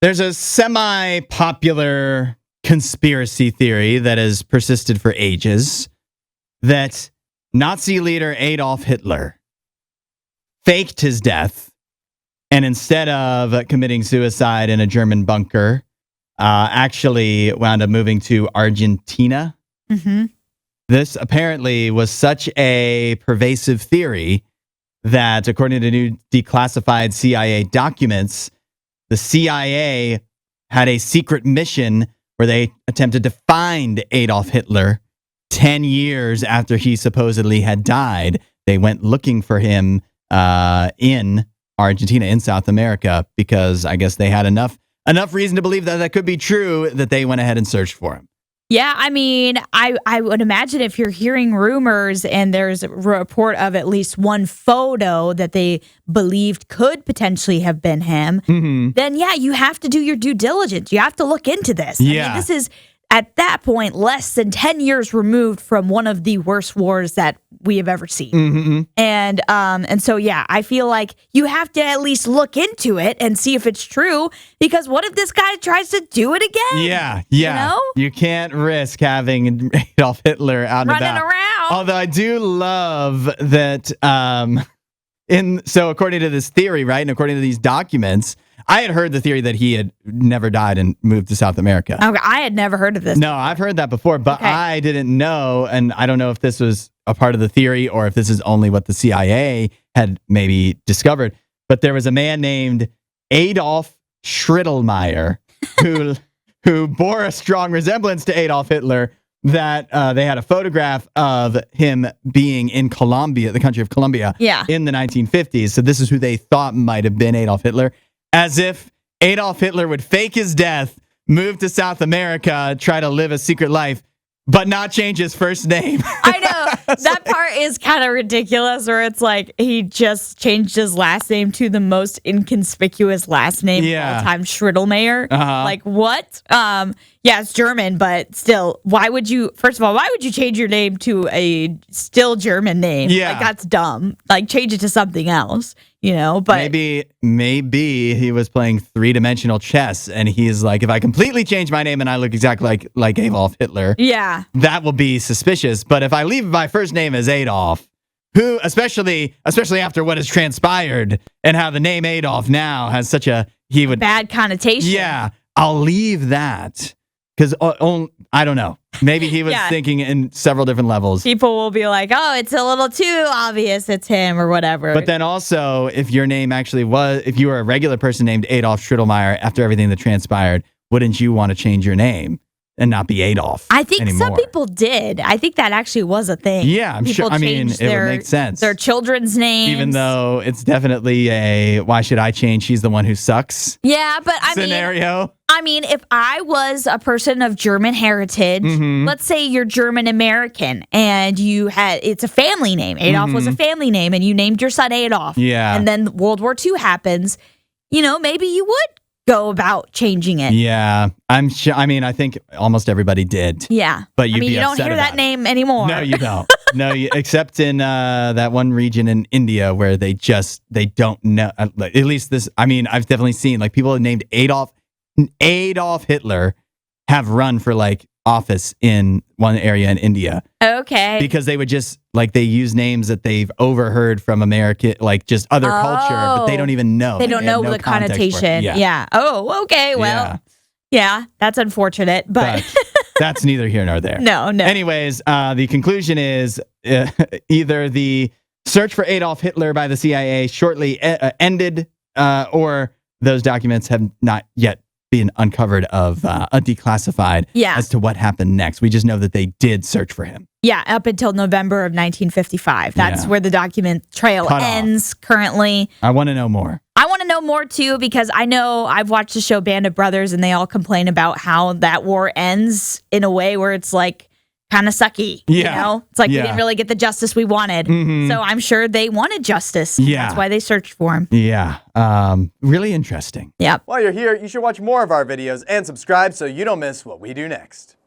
There's a semi-popular conspiracy theory that has persisted for ages that Nazi leader Adolf Hitler faked his death, and instead of committing suicide in a German bunker, actually wound up moving to Argentina. Mm-hmm. This apparently was such a pervasive theory that, according to new declassified CIA documents, the CIA had a secret mission where they attempted to find Adolf Hitler 10 years after he supposedly had died. They went looking for him in Argentina, in South America, because I guess they had enough reason to believe that could be true that they went ahead and searched for him. Yeah, I mean, I would imagine if you're hearing rumors and there's a report of at least one photo that they believed could potentially have been him, then yeah, you have to do your due diligence. You have to look into this. Yeah. I mean, this is, at that point, less than 10 years removed from one of the worst wars that we have ever seen. Mm-hmm. And so, yeah, I feel like you have to at least look into it and see if it's true, because what if this guy tries to do it again? Yeah. You know? You can't risk having Adolf Hitler out and Running about. around. Although I do love that, so according to this theory, right, and according to these documents, I had heard the theory that he had never died and moved to South America. Okay, I had never heard of this. No, I've heard that before, but Okay. I didn't know, and I don't know if this was a part of the theory or if this is only what the CIA had maybe discovered. But there was a man named Adolf Schrittelmeyer who bore a strong resemblance to Adolf Hitler. That they had a photograph of him being in Colombia, the country of Colombia, in the 1950s. So this is who they thought might have been Adolf Hitler. As if Adolf Hitler would fake his death, move to South America, try to live a secret life, but not change his first name. I know. That part is kind of ridiculous, where it's like he just changed his last name to the most inconspicuous last name of all time, Schrittelmeyer. Like, what? Yeah, it's German, but still, first of all, why would you change your name to a still German name? Yeah. Like, that's dumb. Like, change it to something else, but maybe he was playing three-dimensional chess, and he's like, if I completely change my name and I look exactly like Adolf Hitler, that will be suspicious. But if I leave my first name as Adolf, who, especially after what has transpired and how the name Adolf now has such a bad connotation. Yeah, I'll leave that. Because I don't know. Maybe he was thinking in several different levels. People will be like, oh, it's a little too obvious it's him or whatever. But then also, if your name actually if you were a regular person named Adolf Schrittelmeyer, after everything that transpired, wouldn't you want to change your name and not be Adolf I think anymore? Some people did. I think that actually was a thing. Yeah, I'm sure. I mean, it would make sense. Their children's names. Even though it's definitely a, why should I change? She's the one who sucks. Yeah, but scenario. I mean, if I was a person of German heritage, let's say you're German American and it's a family name. Adolf was a family name and you named your son Adolf. Yeah. And then World War II happens, maybe you would go about changing it. Yeah, I'm sure. I mean, I think almost everybody did. Yeah. But you don't hear that name anymore. No, you don't. No, except in that one region in India where they don't know. At least this, I mean, I've definitely seen like people named Adolf Hitler have run for like office in one area in India. Okay. Because they would just they use names that they've overheard from American, like just other culture, but they don't even know. They don't know the connotation. Yeah. Oh, okay. Well, yeah, that's unfortunate, but that's neither here nor there. No. Anyways, the conclusion is either the search for Adolf Hitler by the CIA shortly ended, or those documents have not yet been uncovered of declassified as to what happened next. We just know that they did search for him. Yeah, up until November of 1955. That's where the document trail ends currently. I want to know more. I want to know more too, because I know I've watched the show Band of Brothers and they all complain about how that war ends in a way where it's like kind of sucky. It's like we didn't really get the justice we wanted. So I'm sure they wanted justice. That's why they searched for him. Yeah. Really interesting. Yep. While you're here, you should watch more of our videos and subscribe so you don't miss what we do next.